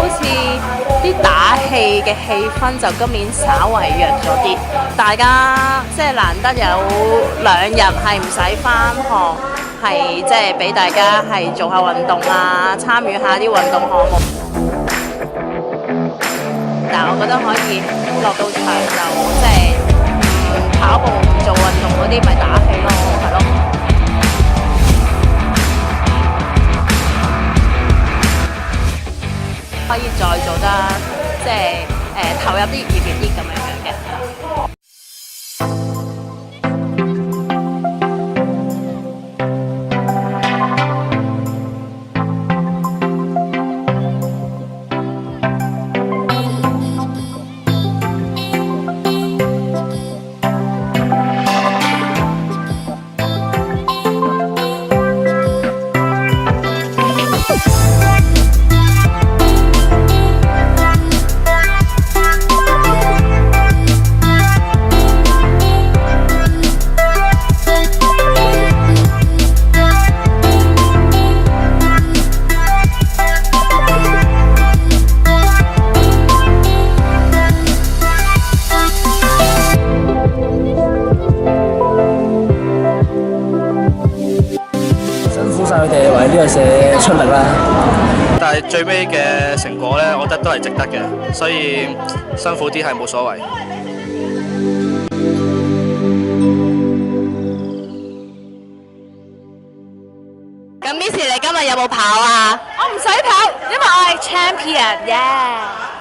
似啲打氣嘅氣氛就今年稍為弱咗啲，大家即係難得有2日係唔使返學，係即係俾大家係做下運動啊，參與下啲運動項目。但係我覺得可以落到場就即係跑步做運動嗰啲咪打氣咯，係咯。可以再做得即係投入啲熱烈啲咁樣嘅。佢哋為呢個社出力啦，但係最尾嘅成果咧，我覺得都係值得嘅，所以辛苦啲係冇所謂。咁 Miss 你今日有冇跑啊？我唔使跑，因為我係 champion，yeah。